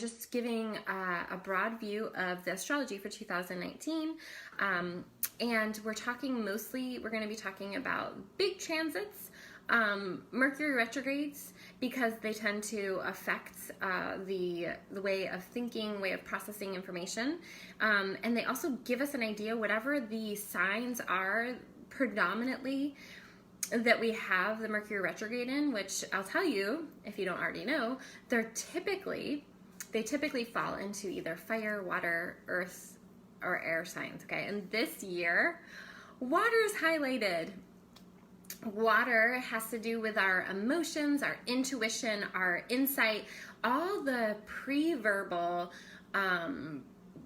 Just giving a broad view of the astrology for 2019. And we're going to be talking about big transits, Mercury retrogrades, because they tend to affect the way of thinking, way of processing information. And they also give us an idea, whatever the signs are predominantly that we have the Mercury retrograde in, which I'll tell you, if you don't already know, they typically fall into either fire, water, earth, or air signs, okay? And this year, water is highlighted. Water has to do with our emotions, our intuition, our insight, all the pre-verbal,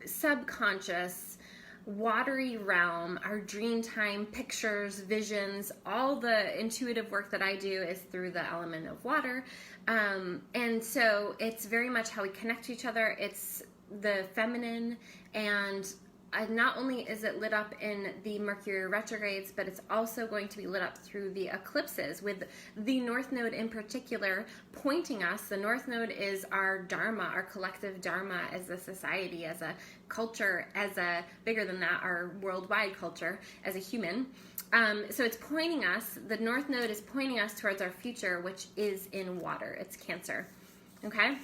subconscious, watery realm, our dream time, pictures, visions, all the intuitive work that I do is through the element of water. And so it's very much how we connect to each other. It's the feminine, and not only is it lit up in the Mercury retrogrades, but it's also going to be lit up through the eclipses, with the North Node in particular pointing us. The North Node is our Dharma, our collective Dharma as a society, as a culture, bigger than that, our worldwide culture, as a human. So it's pointing us, the North Node is pointing us towards our future, which is in water. It's Cancer, okay?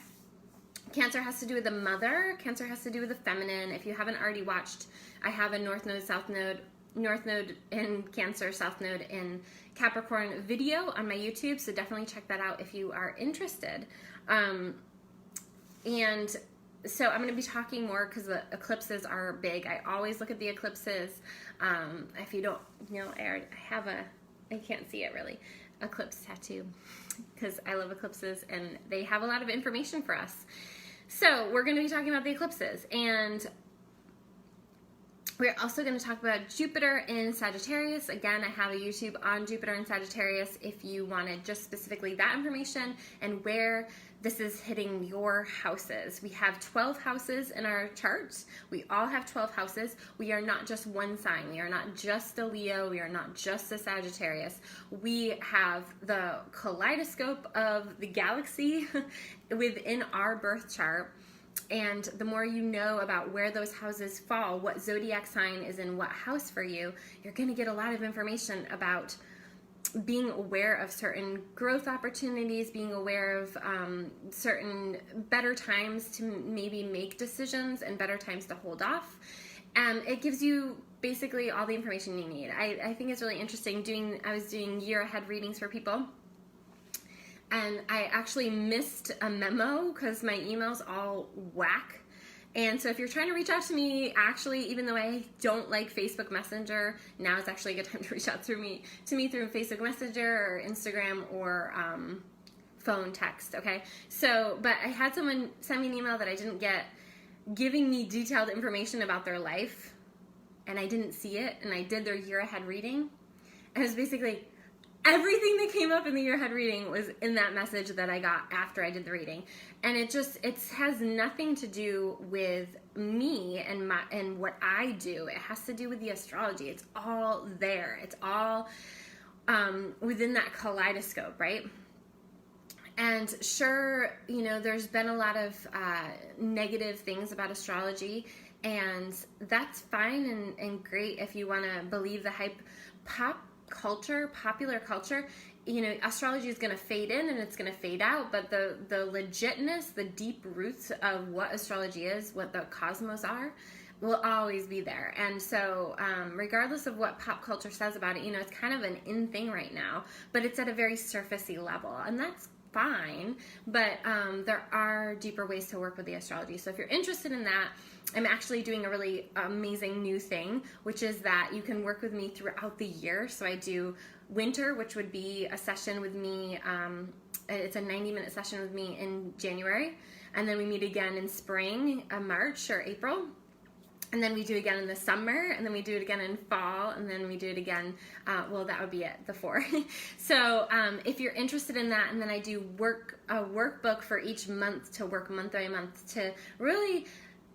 Cancer has to do with the mother. Cancer has to do with the feminine. If you haven't already watched, I have a North Node, South Node, North Node in Cancer, South Node in Capricorn video on my YouTube, so definitely check that out if you are interested. And so I'm going to be talking more because the eclipses are big. I always look at the eclipses. If you don't know, I can't see it really, eclipse tattoo, because I love eclipses and they have a lot of information for us. So we're going to be talking about the eclipses, and we're also going to talk about Jupiter in Sagittarius. Again, I have a YouTube on Jupiter in Sagittarius if you wanted just specifically that information and where this is hitting your houses. We have 12 houses in our charts. We all have 12 houses. We are not just one sign. We are not just a Leo. We are not just a Sagittarius. We have the kaleidoscope of the galaxy within our birth chart. And the more you know about where those houses fall, what zodiac sign is in what house for you, you're going to get a lot of information about being aware of certain growth opportunities, being aware of certain better times to maybe make decisions and better times to hold off. It gives you basically all the information you need. I think it's really interesting. I was doing year ahead readings for people, and I actually missed a memo because my email's all whack. And so if you're trying to reach out to me, actually, even though I don't like Facebook Messenger, now is actually a good time to reach out to me through Facebook Messenger or Instagram or phone text, okay? So, but I had someone send me an email that I didn't get, giving me detailed information about their life, and I didn't see it, and I did their year ahead reading. And it was basically everything that came up in the year ahead reading was in that message that I got after I did the reading. And it has nothing to do with me and what I do. It has to do with the astrology. It's all there. It's all within that kaleidoscope, right? And sure, there's been a lot of negative things about astrology, and that's fine and great if you want to believe the hype. Popular culture, astrology is going to fade in and it's going to fade out, but the legitness, the deep roots of what astrology is, what the cosmos are, will always be there. And so regardless of what pop culture says about it, it's kind of an in thing right now, but it's at a very surfacey level, and that's fine, but there are deeper ways to work with the astrology. So if you're interested in that, I'm actually doing a really amazing new thing, which is that you can work with me throughout the year. So I do winter, which would be a session with me. It's a 90-minute session with me in January, and then we meet again in spring, March or April. And then we do it again in the summer, and then we do it again in fall, and then we do it again, that would be it, the 4. So if you're interested in that, and then I do a workbook for each month to work month by month to really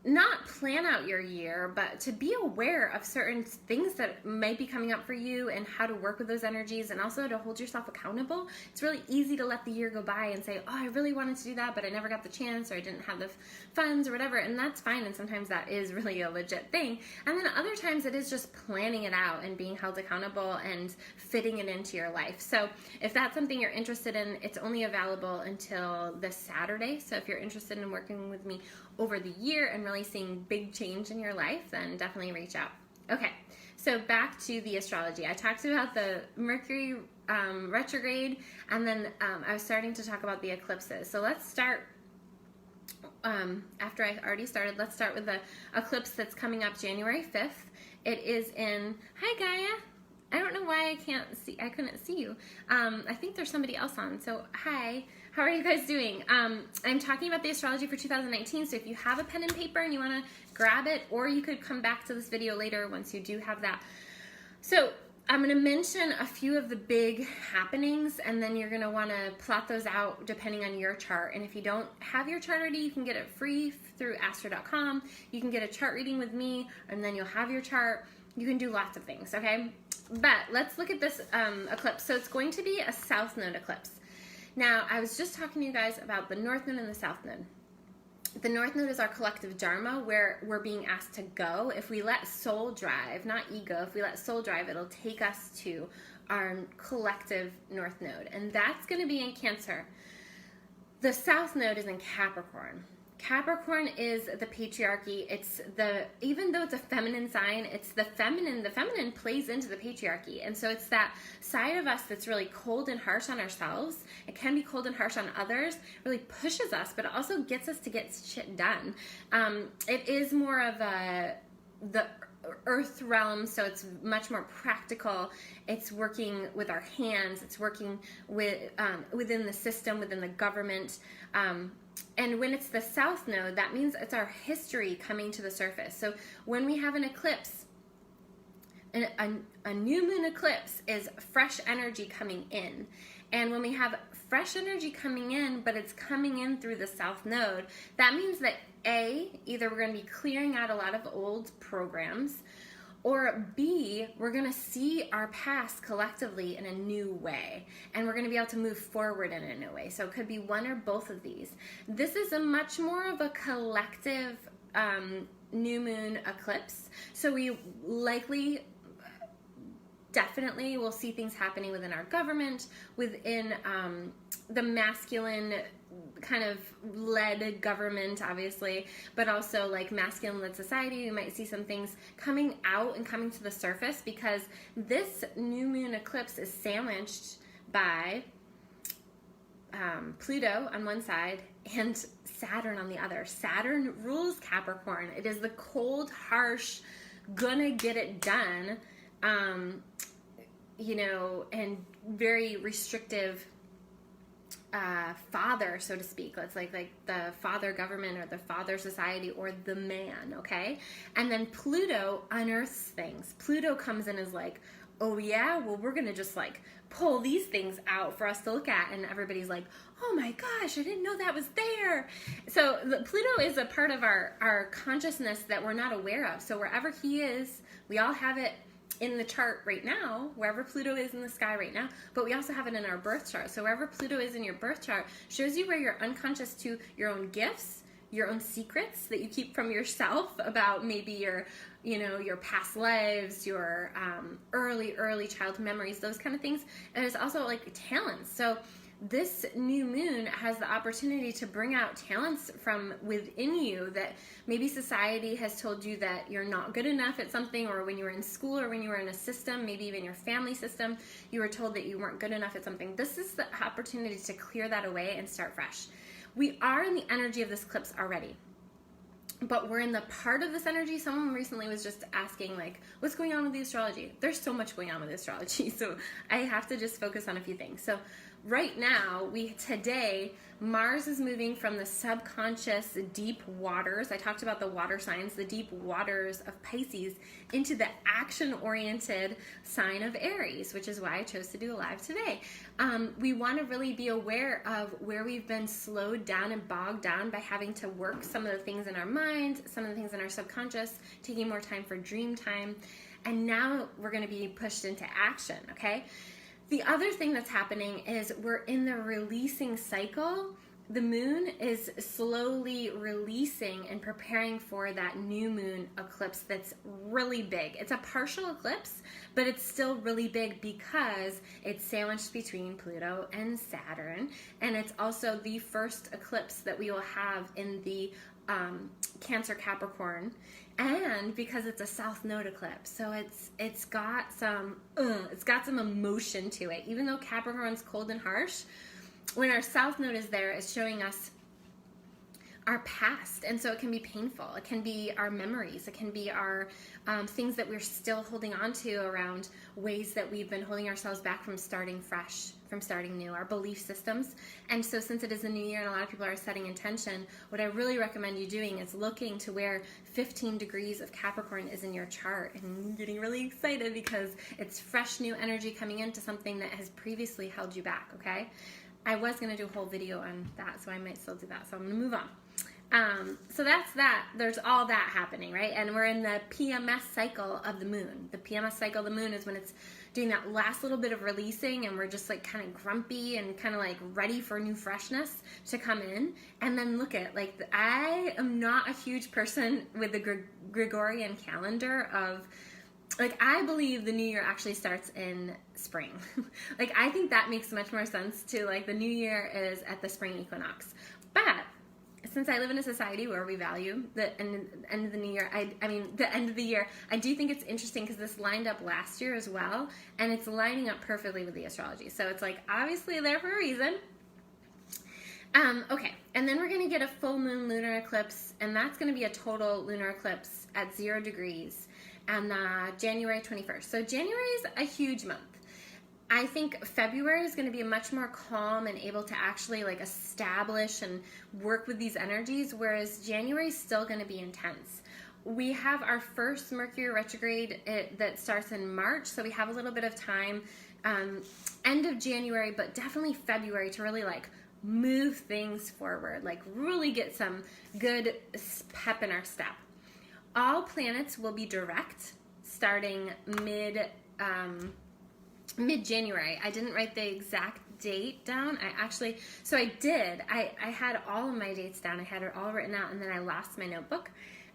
not plan out your year, but to be aware of certain things that might be coming up for you and how to work with those energies, and also to hold yourself accountable. It's really easy to let the year go by and say, oh, I really wanted to do that, but I never got the chance, or I didn't have the funds or whatever, and that's fine, and sometimes that is really a legit thing. And then other times it is just planning it out and being held accountable and fitting it into your life. So if that's something you're interested in, it's only available until this Saturday. So if you're interested in working with me over the year and really seeing big change in your life, then definitely reach out. Okay, so back to the astrology. I talked about the Mercury retrograde, and then I was starting to talk about the eclipses. So let's start, after I already started, let's start with the eclipse that's coming up January 5th. It is in, hi Gaia. I don't know why I couldn't see you. I think there's somebody else on, so hi. How are you guys doing? I'm talking about the astrology for 2019, so if you have a pen and paper and you want to grab it, or you could come back to this video later once you do have that. So I'm going to mention a few of the big happenings, and then you're going to want to plot those out depending on your chart. And if you don't have your chart ready, you can get it free through Astro.com. You can get a chart reading with me, and then you'll have your chart. You can do lots of things, okay? But let's look at this eclipse. So it's going to be a South Node eclipse. Now, I was just talking to you guys about the North Node and the South Node. The North Node is our collective dharma, where we're being asked to go. If we let soul drive, not ego, if we let soul drive, it'll take us to our collective North Node. And that's going to be in Cancer. The South Node is in Capricorn. Capricorn is the patriarchy. It's even though it's a feminine sign, it's the feminine plays into the patriarchy. And so it's that side of us that's really cold and harsh on ourselves. It can be cold and harsh on others, really pushes us, but it also gets us to get shit done. It is more of the earth realm, so it's much more practical. It's working with our hands. It's working with within the system, within the government. And when it's the South Node, that means it's our history coming to the surface. So when we have an eclipse, a new moon eclipse is fresh energy coming in. And when we have fresh energy coming in, but it's coming in through the South Node, that means that either we're going to be clearing out a lot of old programs, or B, we're going to see our past collectively in a new way, and we're going to be able to move forward in a new way. So it could be one or both of these. This is a much more of a collective new moon eclipse. So we likely, definitely will see things happening within our government, within the masculine kind of led government, obviously, but also like masculine led society. We might see some things coming out and coming to the surface, because this new moon eclipse is sandwiched by Pluto on one side and Saturn on the other. Saturn rules Capricorn. It is the cold, harsh, gonna get it done, and very restrictive father, so to speak. It's like the father government or the father society or the man, okay? And then Pluto unearths things. Pluto comes in as like, oh yeah, well, we're gonna just like pull these things out for us to look at, and everybody's like, oh my gosh, I didn't know that was there. So Pluto is a part of our consciousness that we're not aware of. So wherever he is, we all have it in the chart right now, wherever Pluto is in the sky right now, but we also have it in our birth chart. So wherever Pluto is in your birth chart shows you where you're unconscious to your own gifts, your own secrets that you keep from yourself about maybe your past lives, your early child memories, those kind of things. And it's also like talents. So this new moon has the opportunity to bring out talents from within you that maybe society has told you that you're not good enough at something, or when you were in school or when you were in a system, maybe even your family system, you were told that you weren't good enough at something. This is the opportunity to clear that away and start fresh. We are in the energy of this eclipse already, but we're in the part of this energy. Someone recently was just asking, like, what's going on with the astrology? There's so much going on with the astrology, so I have to just focus on a few things. So right now, today, Mars is moving from the subconscious deep waters. I talked about the water signs, the deep waters of Pisces, into the action-oriented sign of Aries, which is why I chose to do a live today. We want to really be aware of where we've been slowed down and bogged down by having to work some of the things in our mind, some of the things in our subconscious, taking more time for dream time. And now we're going to be pushed into action, okay? The other thing that's happening is we're in the releasing cycle. The moon is slowly releasing and preparing for that new moon eclipse that's really big. It's a partial eclipse, but it's still really big because it's sandwiched between Pluto and Saturn. And it's also the first eclipse that we will have in the Cancer Capricorn, and because it's a south node eclipse, so it's got some emotion to it. Even though Capricorn's cold and harsh, when our south node is there, it's showing us our past, and so it can be painful. It can be our memories. It can be our things that we're still holding on to around ways that we've been holding ourselves back from starting fresh, from starting new, our belief systems. And so since it is a new year and a lot of people are setting intention, what I really recommend you doing is looking to where 15 degrees of Capricorn is in your chart and getting really excited because it's fresh new energy coming into something that has previously held you back, okay? I was going to do a whole video on that, so I might still do that, so I'm going to move on. So that's that. There's all that happening, right? And we're in the PMS cycle of the moon. The PMS cycle of the moon is when it's doing that last little bit of releasing, and we're just like kind of grumpy and kind of like ready for new freshness to come in. And then look at, like, I am not a huge person with the Gregorian calendar of, like, I believe the new year actually starts in spring. Like, I think that makes much more sense to, like, the new year is at the spring equinox. But since I live in a society where we value the end of the new year, the end of the year, I do think it's interesting because this lined up last year as well, and it's lining up perfectly with the astrology. So it's like obviously there for a reason. Okay, and then we're going to get a full moon lunar eclipse, and that's going to be a total lunar eclipse at 0 degrees on January 21st. So January is a huge month. I think February is going to be much more calm and able to actually like establish and work with these energies, whereas January is still going to be intense. We have our first Mercury retrograde that starts in March, so we have a little bit of time, end of January, but definitely February to really like move things forward, like really get some good pep in our step. All planets will be direct starting mid-January. I didn't write the exact date down. I did. I had all of my dates down. I had it all written out, and then I lost my notebook.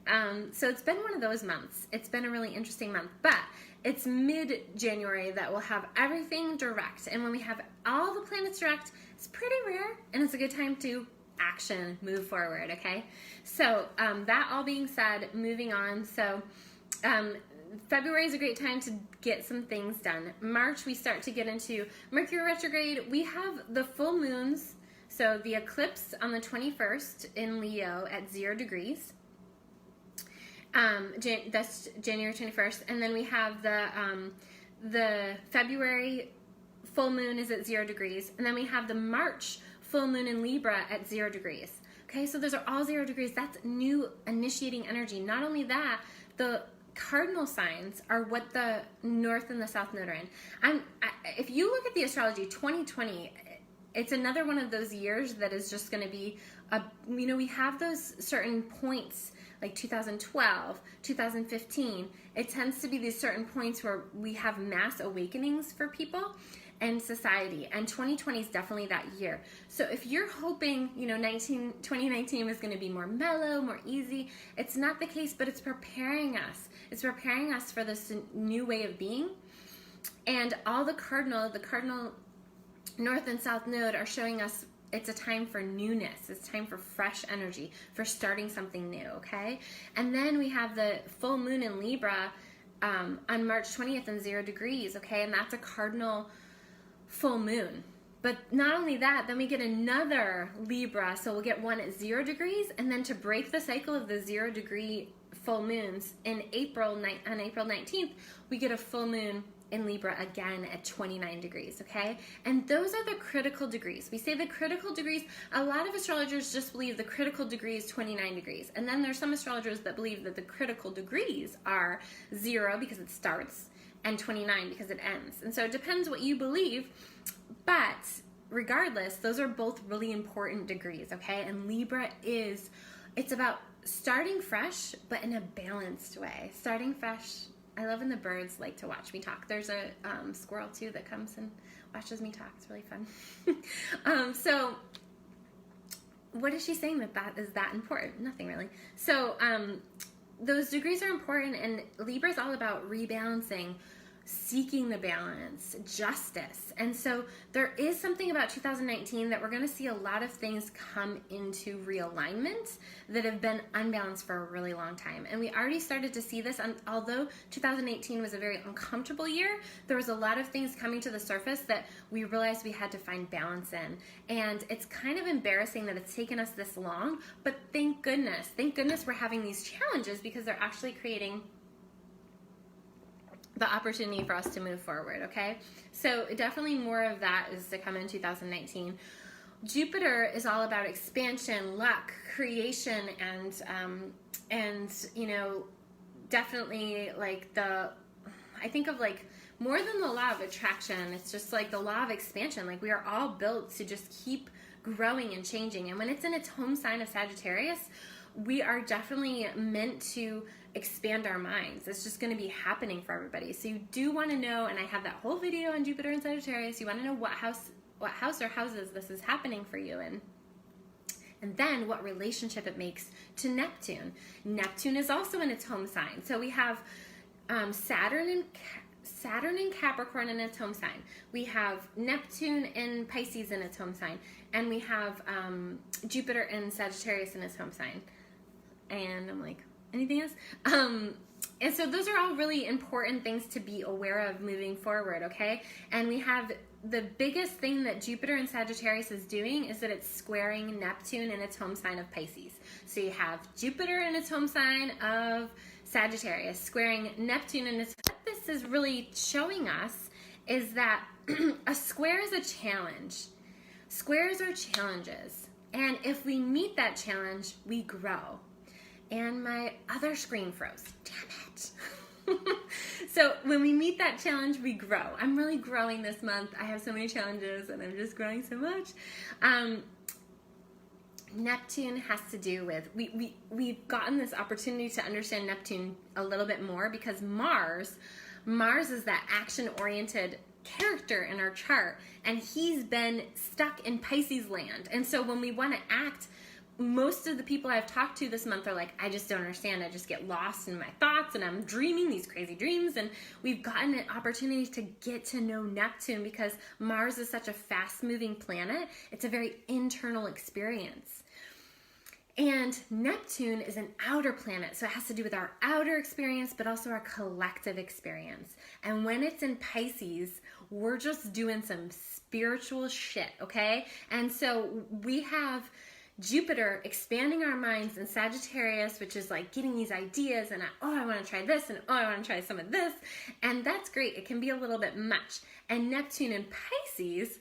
So it's been one of those months. It's been a really interesting month, but it's mid-January that we'll have everything direct. And when we have all the planets direct, it's pretty rare, and it's a good time to action, move forward, okay? So that all being said, moving on. So February is a great time to get some things done. March, we start to get into Mercury retrograde. We have the full moons, so the eclipse on the 21st in Leo at 0 degrees. That's January 21st. And then we have the February full moon is at 0 degrees. And then we have the March full moon in Libra at 0 degrees. Okay, so those are all 0 degrees. That's new initiating energy. Not only that, the cardinal signs are what the north and the south node are in. If you look at the astrology, 2020, it's another one of those years that is just going to be, we have those certain points like 2012, 2015. It tends to be these certain points where we have mass awakenings for people and society, and 2020 is definitely that year. So if you're hoping 2019 was going to be more mellow, more easy, it's not the case, but it's preparing us. It's preparing us for this new way of being. And all the cardinal north and south node are showing us it's a time for newness. It's time for fresh energy, for starting something new, okay? And then we have the full moon in Libra on March 20th in 0 degrees, okay? And that's a cardinal full moon. But not only that, then we get another Libra, so we'll get one at 0 degrees, and then to break the cycle of the 0 degree full moons on April 19th, we get a full moon in Libra again at 29 degrees, okay? And those are the critical degrees. We say the critical degrees, a lot of astrologers just believe the critical degree is 29 degrees. And then there's some astrologers that believe that the critical degrees are 0 because it starts and 29 because it ends. And so it depends what you believe, but regardless, those are both really important degrees, okay? And Libra it's about starting fresh, but in a balanced way. Starting fresh. I love when the birds like to watch me talk. There's a squirrel too that comes and watches me talk. It's really fun. So what is she saying that is that important? Nothing really. So those degrees are important, and Libra is all about rebalancing, seeking the balance, justice. And so there is something about 2019 that we're going to see a lot of things come into realignment that have been unbalanced for a really long time. And we already started to see this. Although 2018 was a very uncomfortable year, there was a lot of things coming to the surface that we realized we had to find balance in. And it's kind of embarrassing that it's taken us this long, but thank goodness we're having these challenges, because they're actually creating the opportunity for us to move forward, okay? So definitely more of that is to come in 2019. Jupiter is all about expansion, luck, creation, and you know, definitely like I think of like more than the law of attraction, it's just like the law of expansion. Like we are all built to just keep growing and changing. And when it's in its home sign of Sagittarius, we are definitely meant to expand our minds. It's just going to be happening for everybody. So you do want to know, and I have that whole video on Jupiter and Sagittarius. You want to know what house or houses this is happening for you in. And then what relationship it makes to Neptune. Neptune is also in its home sign. So we have Saturn in Capricorn in its home sign. We have Neptune in Pisces in its home sign. And we have Jupiter in Sagittarius in its home sign. And I'm like, anything else? And so those are all really important things to be aware of moving forward, okay? And we have the biggest thing that Jupiter and Sagittarius is doing is that it's squaring Neptune in its home sign of Pisces. So you have Jupiter in its home sign of Sagittarius squaring Neptune in its... What this is really showing us is that a square is a challenge. Squares are challenges. And if we meet that challenge, we grow. And my other screen froze. Damn it. So when we meet that challenge, we grow. I'm really growing this month. I have so many challenges and I'm just growing so much. Neptune has to do with, we've gotten this opportunity to understand Neptune a little bit more because Mars is that action-oriented character in our chart, and he's been stuck in Pisces land. And so when we want to act, most of the people I've talked to this month are like, I just don't understand. I just get lost in my thoughts and I'm dreaming these crazy dreams. And we've gotten an opportunity to get to know Neptune because Mars is such a fast-moving planet. It's a very internal experience. And Neptune is an outer planet, so it has to do with our outer experience, but also our collective experience. And when it's in Pisces, we're just doing some spiritual shit, okay? And so we have Jupiter expanding our minds in Sagittarius, which is like getting these ideas and I want to try this and I want to try some of this. And that's great. It can be a little bit much. And Neptune in Pisces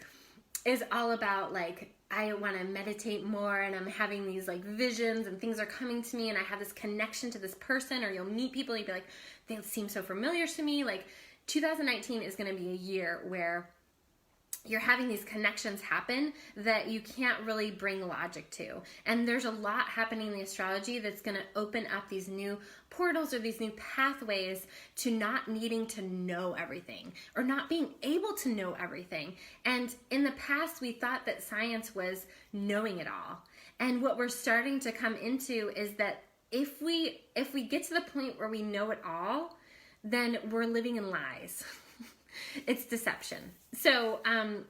is all about like, I want to meditate more and I'm having these like visions and things are coming to me and I have this connection to this person, or you'll meet people and you'll be like, they seem so familiar to me. Like 2019 is going to be a year where you're having these connections happen that you can't really bring logic to. And there's a lot happening in the astrology that's going to open up these new portals or these new pathways to not needing to know everything or not being able to know everything. And in the past, we thought that science was knowing it all. And what we're starting to come into is that if we get to the point where we know it all, then we're living in lies. It's deception. So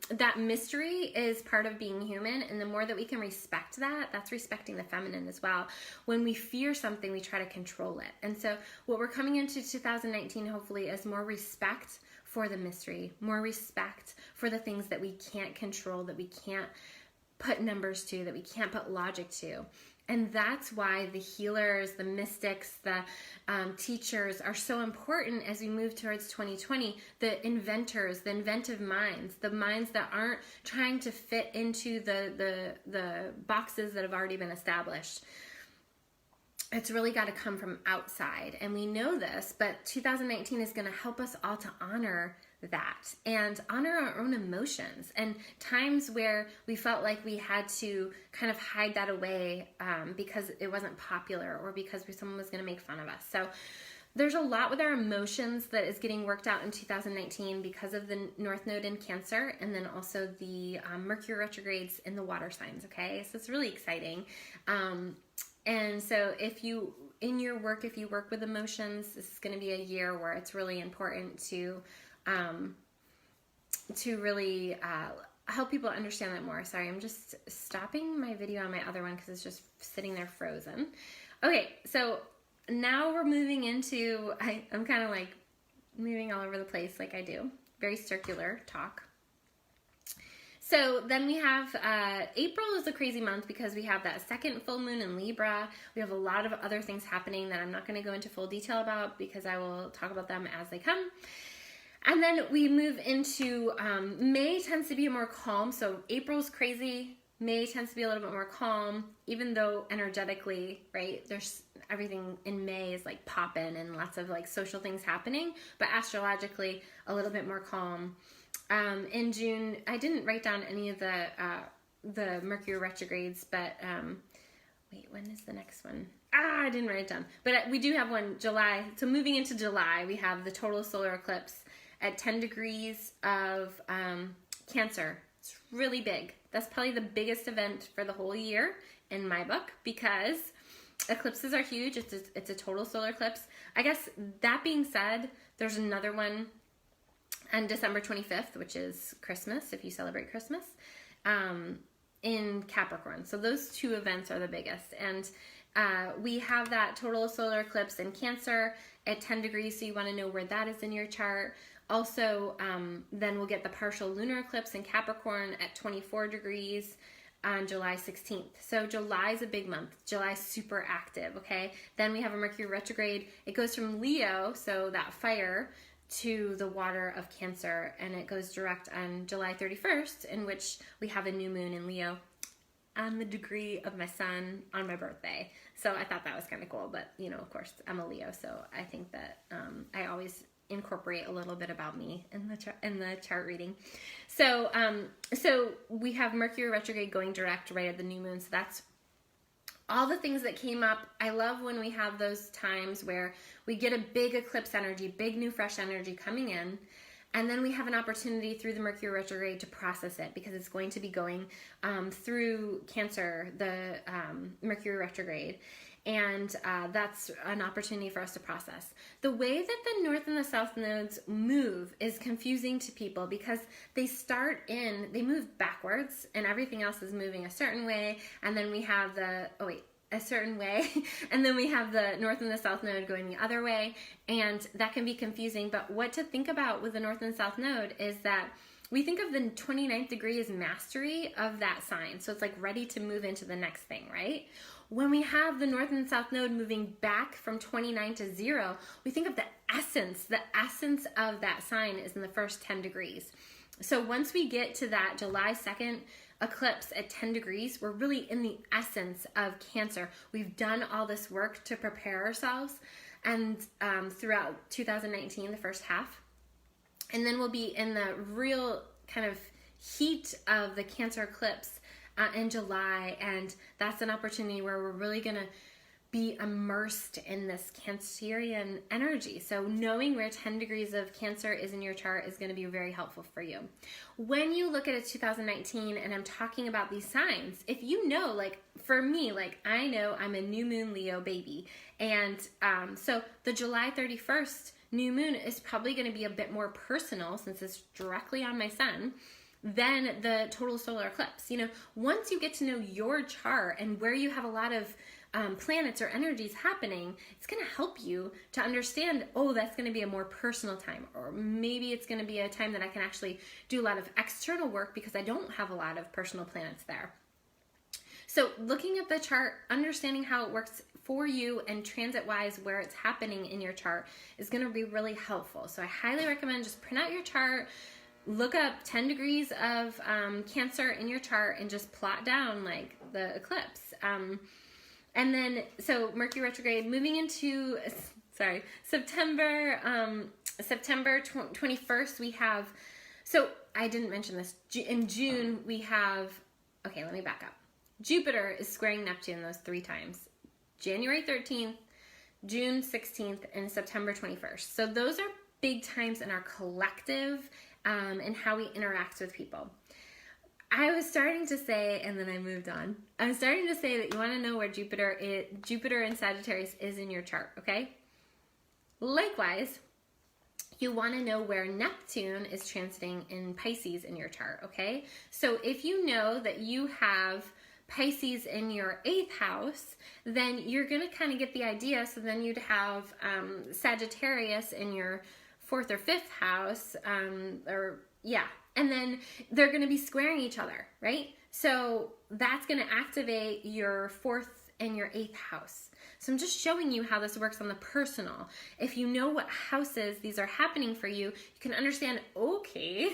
that mystery is part of being human, and the more that we can respect that, that's respecting the feminine as well. When we fear something, we try to control it. And so what we're coming into 2019, hopefully, is more respect for the mystery, more respect for the things that we can't control, that we can't put numbers to, that we can't put logic to. And that's why the healers, the mystics, the teachers are so important as we move towards 2020. The inventors, the inventive minds, the minds that aren't trying to fit into the boxes that have already been established. It's really got to come from outside. And we know this, but 2019 is going to help us all to honor that and honor our own emotions, and times where we felt like we had to kind of hide that away because it wasn't popular or because someone was going to make fun of us. So there's a lot with our emotions that is getting worked out in 2019 because of the North Node in Cancer, and then also the Mercury retrogrades in the water signs, okay? So it's really exciting. And so if you, in your work, if you work with emotions, this is going to be a year where it's really important to really help people understand that more. Sorry, I'm just stopping my video on my other one because it's just sitting there frozen. Okay, so now we're moving into, I'm kind of like moving all over the place like I do. Very circular talk. So then we have, April is a crazy month because we have that second full moon in Libra. We have a lot of other things happening that I'm not going to go into full detail about because I will talk about them as they come. And then we move into May tends to be more calm. So April's crazy. May tends to be a little bit more calm, even though energetically, right, there's everything in May is like popping and lots of like social things happening, but astrologically a little bit more calm. In June, I didn't write down any of the Mercury retrogrades, but wait, when is the next one? I didn't write it down, but we do have one, July. So moving into July, we have the total solar eclipse at 10 degrees of Cancer. It's really big. That's probably the biggest event for the whole year in my book because eclipses are huge. It's a total solar eclipse. I guess that being said, there's another one on December 25th, which is Christmas, if you celebrate Christmas, in Capricorn. So those two events are the biggest. And we have that total solar eclipse in Cancer at 10 degrees, so you want to know where that is in your chart. Also, then we'll get the partial lunar eclipse in Capricorn at 24 degrees on July 16th. So July is a big month. July's super active, okay? Then we have a Mercury retrograde. It goes from Leo, so that fire, to the water of Cancer, and it goes direct on July 31st, in which we have a new moon in Leo on the degree of my sun on my birthday. So I thought that was kind of cool, but you know, of course, I'm a Leo, so I think that I always incorporate a little bit about me in the chart reading. So so we have Mercury retrograde going direct right at the new moon, so that's all the things that came up. I love when we have those times where we get a big eclipse energy, big new fresh energy coming in, and then we have an opportunity through the Mercury retrograde to process it because it's going to be going through Cancer, the Mercury retrograde. And that's an opportunity for us to process. The way that the North and the South nodes move is confusing to people because they move backwards and everything else is moving a certain way. And then we have a certain way. And then we have the North and the South node going the other way. And that can be confusing. But what to think about with the North and South node is that we think of the 29th degree as mastery of that sign. So it's like ready to move into the next thing, right? When we have the North and South node moving back from 29 to 0, we think of the essence. The essence of that sign is in the first 10 degrees. So once we get to that July 2nd eclipse at 10 degrees, we're really in the essence of Cancer. We've done all this work to prepare ourselves and throughout 2019, the first half. And then we'll be in the real kind of heat of the Cancer eclipse in July, and that's an opportunity where we're really going to be immersed in this Cancerian energy. So knowing where 10 degrees of Cancer is in your chart is going to be very helpful for you. When you look at it 2019 and I'm talking about these signs, if you know, like for me, like I know I'm a new moon Leo baby, and so the July 31st new moon is probably going to be a bit more personal since it's directly on my sun than the total solar eclipse. You know, once you get to know your chart and where you have a lot of planets or energies happening, it's going to help you to understand, oh, that's going to be a more personal time, or maybe it's going to be a time that I can actually do a lot of external work because I don't have a lot of personal planets there. So looking at the chart, understanding how it works for you and transit-wise where it's happening in your chart is going to be really helpful. So I highly recommend just print out your chart, look up 10 degrees of Cancer in your chart, and just plot down like the eclipse. And then, so Mercury retrograde moving into, September 21st, we have, so I didn't mention this, in June we have, okay, let me back up. Jupiter is squaring Neptune those 3 times. January 13th, June 16th, and September 21st. So those are big times in our collective and how we interact with people. I was starting to say, and then I moved on. I was starting to say that you want to know where Jupiter in Sagittarius is in your chart, okay? Likewise, you want to know where Neptune is transiting in Pisces in your chart, okay? So if you know that you have Pisces in your 8th house, then you're going to kind of get the idea. So then you'd have Sagittarius in your 4th or 5th house, and then they're going to be squaring each other, right? So that's going to activate your 4th and your 8th house. So I'm just showing you how this works on the personal. If you know what houses these are happening for you, you can understand, okay,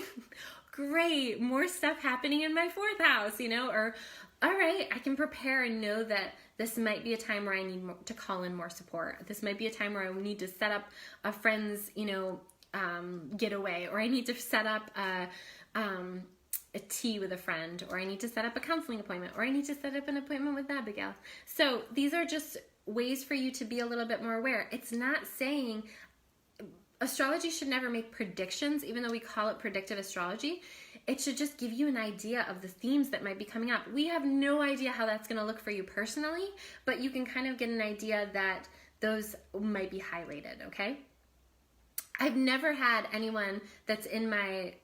great, more stuff happening in my 4th house, or all right, I can prepare and know that this might be a time where I need to call in more support. This might be a time where I need to set up a friend's, getaway, or I need to set up a tea with a friend, or I need to set up a counseling appointment, or I need to set up an appointment with Abigail. So these are just ways for you to be a little bit more aware. It's not saying astrology should never make predictions, even though we call it predictive astrology. It should just give you an idea of the themes that might be coming up. We have no idea how that's going to look for you personally, but you can kind of get an idea that those might be highlighted, okay? I've never had anyone that's in my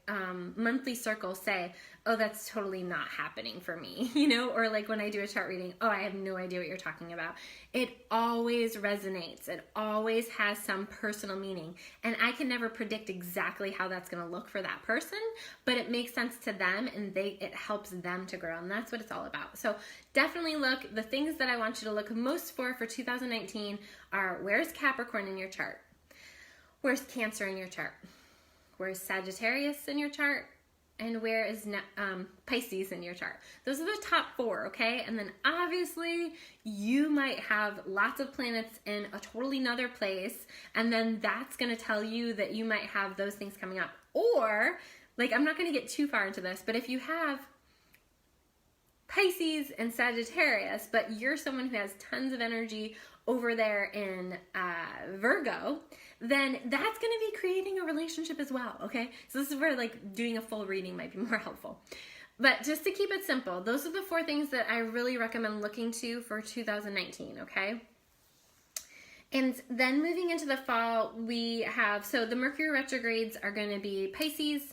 monthly circle say, oh, that's totally not happening for me, or like when I do a chart reading, oh, I have no idea what you're talking about. It always resonates. It always has some personal meaning. And I can never predict exactly how that's going to look for that person, but it makes sense to them and it helps them to grow. And that's what it's all about. So definitely look, the things that I want you to look most for 2019 are, where's Capricorn in your chart? Where's Cancer in your chart? Where's Sagittarius in your chart? And where is Pisces in your chart? Those are the top 4, okay? And then obviously you might have lots of planets in a totally another place, and then that's going to tell you that you might have those things coming up. Or, like, I'm not going to get too far into this, but if you have Pisces and Sagittarius, but you're someone who has tons of energy over there in Virgo, then that's going to be creating a relationship as well, okay? So this is where like doing a full reading might be more helpful. But just to keep it simple, those are the 4 things that I really recommend looking to for 2019, okay? And then moving into the fall, we have, so the Mercury retrogrades are going to be Pisces,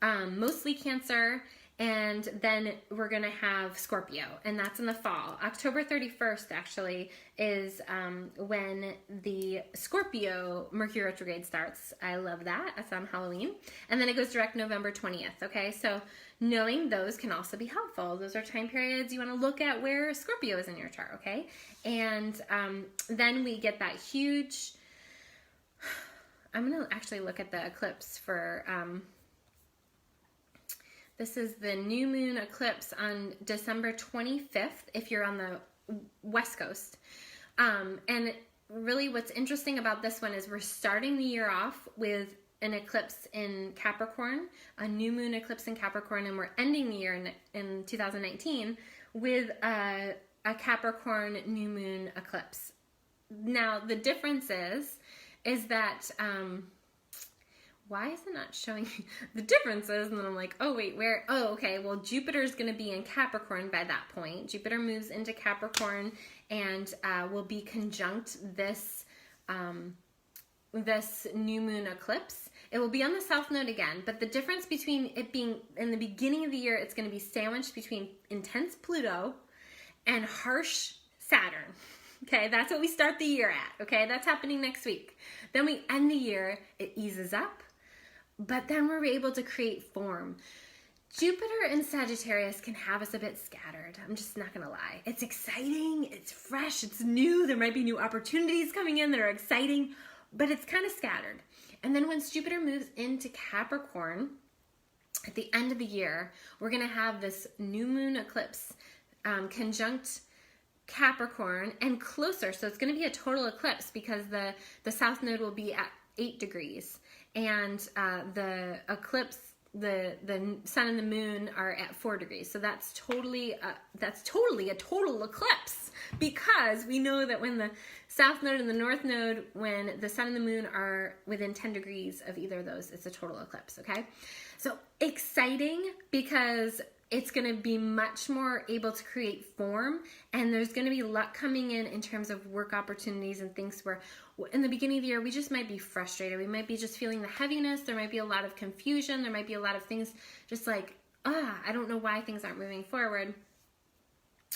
mostly Cancer, and then we're going to have Scorpio, and that's in the fall. October 31st, actually, is when the Scorpio Mercury retrograde starts. I love that. That's on Halloween. And then it goes direct November 20th, okay? So knowing those can also be helpful. Those are time periods you want to look at where Scorpio is in your chart, okay? And then we get that huge... I'm going to actually look at the eclipse for... This is the new moon eclipse on December 25th, if you're on the West Coast. And really what's interesting about this one is we're starting the year off with an eclipse in Capricorn, a new moon eclipse in Capricorn, and we're ending the year in 2019 with a Capricorn new moon eclipse. Now, the difference is that... why is it not showing me the differences? And then I'm like, oh, wait, where? Oh, okay. Well, Jupiter's going to be in Capricorn by that point. Jupiter moves into Capricorn and will be conjunct this new moon eclipse. It will be on the south node again, but the difference between it being in the beginning of the year, it's going to be sandwiched between intense Pluto and harsh Saturn. Okay, that's what we start the year at. Okay, that's happening next week. Then we end the year, it eases up. But then we're able to create form. Jupiter in Sagittarius can have us a bit scattered. I'm just not going to lie. It's exciting, it's fresh, it's new. There might be new opportunities coming in that are exciting, but it's kind of scattered. And then once Jupiter moves into Capricorn, at the end of the year, we're going to have this new moon eclipse conjunct Capricorn and closer. So it's going to be a total eclipse because the south node will be at 8 degrees. And the eclipse, the sun and the moon are at 4 degrees. So that's totally a total eclipse, because we know that when the south node and the north node, when the sun and the moon are within 10 degrees of either of those, it's a total eclipse, okay? So exciting, because it's going to be much more able to create form, and there's going to be luck coming in terms of work opportunities and things where in the beginning of the year we just might be frustrated. We might be just feeling the heaviness. There might be a lot of confusion. There might be a lot of things just like, I don't know why things aren't moving forward.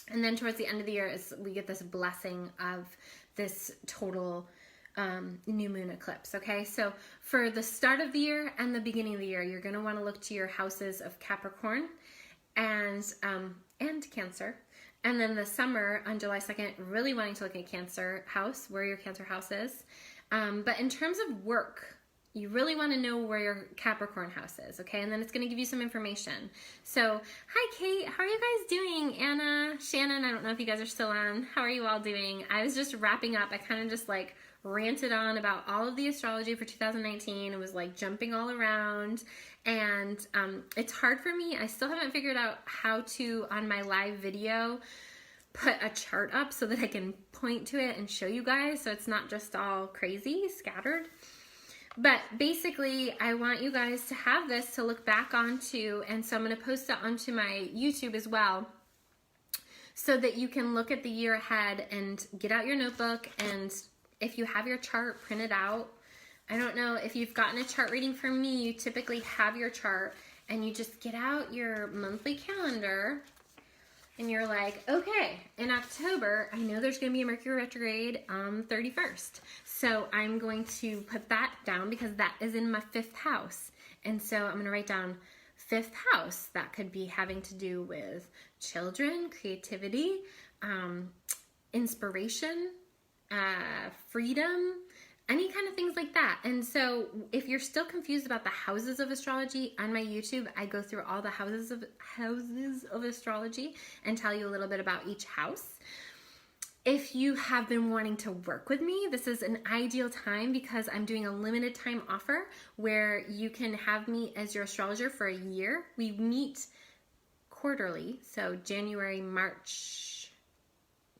And then towards the end of the year we get this blessing of this total new moon eclipse, okay? So for the start of the year and the beginning of the year, you're going to want to look to your houses of Capricorn and Cancer. And then the summer on July 2nd, really wanting to look at Cancer house, where your Cancer house is. But in terms of work, you really want to know where your Capricorn house is, okay? And then it's going to give you some information. So, hi Kate, how are you guys doing? Anna, Shannon, I don't know if you guys are still on. How are you all doing? I was just wrapping up. I kind of just like ranted on about all of the astrology for 2019. It was like jumping all around, and it's hard for me. I still haven't figured out how to, on my live video, put a chart up so that I can point to it and show you guys, so it's not just all crazy scattered. But basically, I want you guys to have this to look back onto, and so I'm going to post it onto my YouTube as well, so that you can look at the year ahead and get out your notebook, and if you have your chart, print it out. I don't know if you've gotten a chart reading from me, you typically have your chart and you just get out your monthly calendar and you're like, okay, in October, I know there's going to be a Mercury retrograde on the 31st. So I'm going to put that down because that is in my 5th house. And so I'm going to write down 5th house. That could be having to do with children, creativity, inspiration, freedom, any kind of things like that. And so if you're still confused about the houses of astrology, on my YouTube, I go through all the houses of astrology and tell you a little bit about each house. If you have been wanting to work with me, this is an ideal time because I'm doing a limited time offer where you can have me as your astrologer for a year. We meet quarterly, so January, March.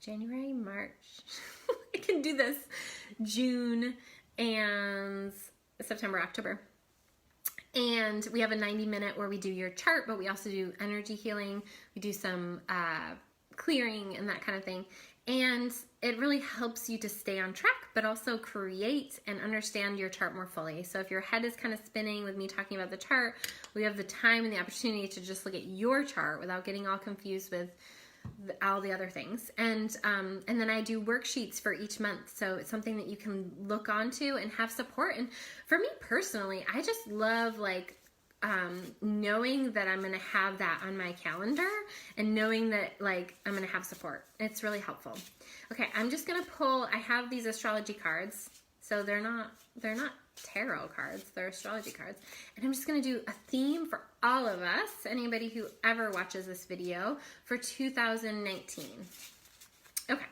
I can do this. June and September, October. And we have a 90-minute where we do your chart, but we also do energy healing. We do some clearing and that kind of thing. And it really helps you to stay on track, but also create and understand your chart more fully. So if your head is kind of spinning with me talking about the chart, we have the time and the opportunity to just look at your chart without getting all confused with all the other things. And then I do worksheets for each month. So it's something that you can look onto and have support. And for me personally, I just love like knowing that I'm going to have that on my calendar and knowing that like I'm going to have support. It's really helpful. Okay, I'm just going to pull, I have these astrology cards. So they're not tarot cards, they're astrology cards. And I'm just going to do a theme for all of us, anybody who ever watches this video, for 2019. Okay.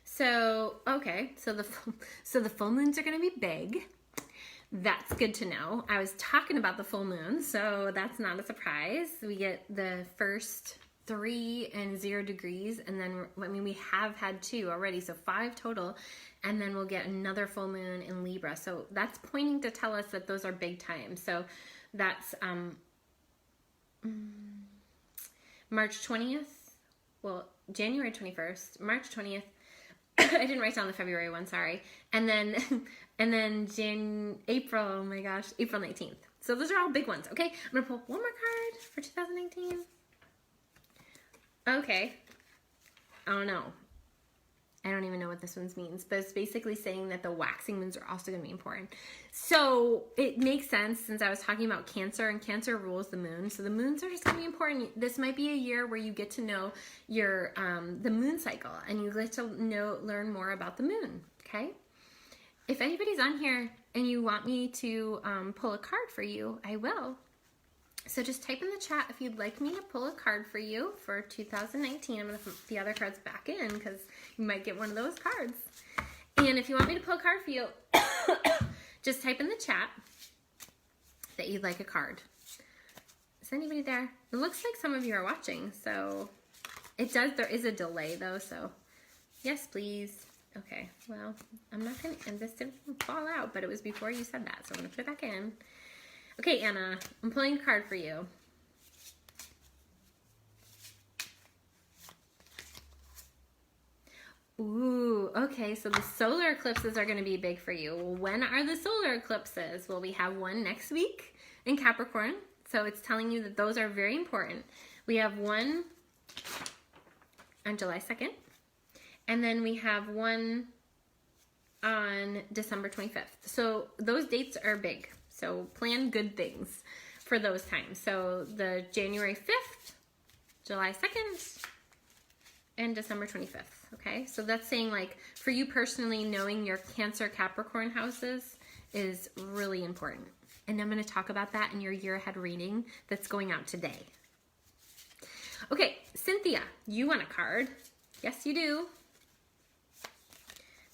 So the full moons are going to be big. That's good to know. I was talking about the full moon, so that's not a surprise. We get the first 3 and 0 degrees, and then, I mean, we have had 2 already, so 5 total, and then we'll get another full moon in Libra. So that's pointing to tell us that those are big times. So that's March 20th, well, January 21st, March 20th, I didn't write down the February one, sorry, and then April, oh my gosh, April 19th. So those are all big ones, okay? I'm gonna pull one more card for 2019. Okay. Oh no. I don't even know what this one means, but it's basically saying that the waxing moons are also going to be important. So it makes sense since I was talking about Cancer, and Cancer rules the moon. So the moons are just going to be important. This might be a year where you get to know your the moon cycle, and you get to learn more about the moon. Okay. If anybody's on here and you want me to pull a card for you, I will. So just type in the chat if you'd like me to pull a card for you for 2019. I'm going to put the other cards back in because you might get one of those cards. And if you want me to pull a card for you, just type in the chat that you'd like a card. Is anybody there? It looks like some of you are watching, so it does. There is a delay though, so yes, please. Okay, well, I'm not going to, and this didn't fall out, but it was before you said that, so I'm going to put it back in. Okay, Anna, I'm pulling a card for you. Ooh, okay, so the solar eclipses are going to be big for you. Well, when are the solar eclipses? Well, we have one next week in Capricorn, so it's telling you that those are very important. We have one on July 2nd, and then we have one on December 25th. So those dates are big. So plan good things for those times. So the January 5th, July 2nd, and December 25th, okay? So that's saying like for you personally, knowing your Cancer Capricorn houses is really important. And I'm gonna talk about that in your year ahead reading that's going out today. Okay, Cynthia, you want a card? Yes, you do.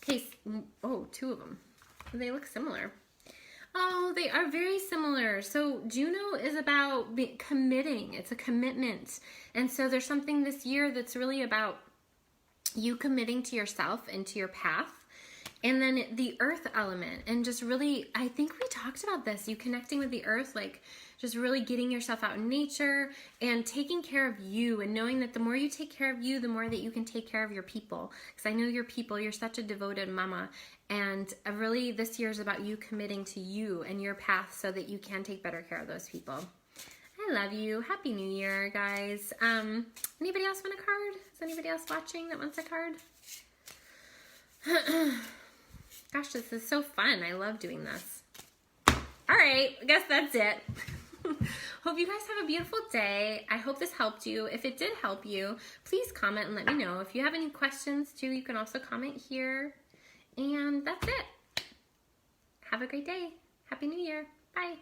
Okay, oh, two of them. They look similar. Oh, they are very similar. So Juno is about committing. It's a commitment. And so there's something this year that's really about you committing to yourself and to your path. And then the earth element, and just really, I think we talked about this, you connecting with the earth, like just really getting yourself out in nature and taking care of you, and knowing that the more you take care of you, the more that you can take care of your people. Because I know your people, you're such a devoted mama. And really this year is about you committing to you and your path so that you can take better care of those people. I love you. Happy New Year, guys. Anybody else want a card? Is anybody else watching that wants a card? Gosh, this is so fun. I love doing this. All right, I guess that's it. Hope you guys have a beautiful day. I hope this helped you. If it did help you, please comment and let me know. If you have any questions too, you can also comment here. And that's it. Have a great day. Happy New Year. Bye.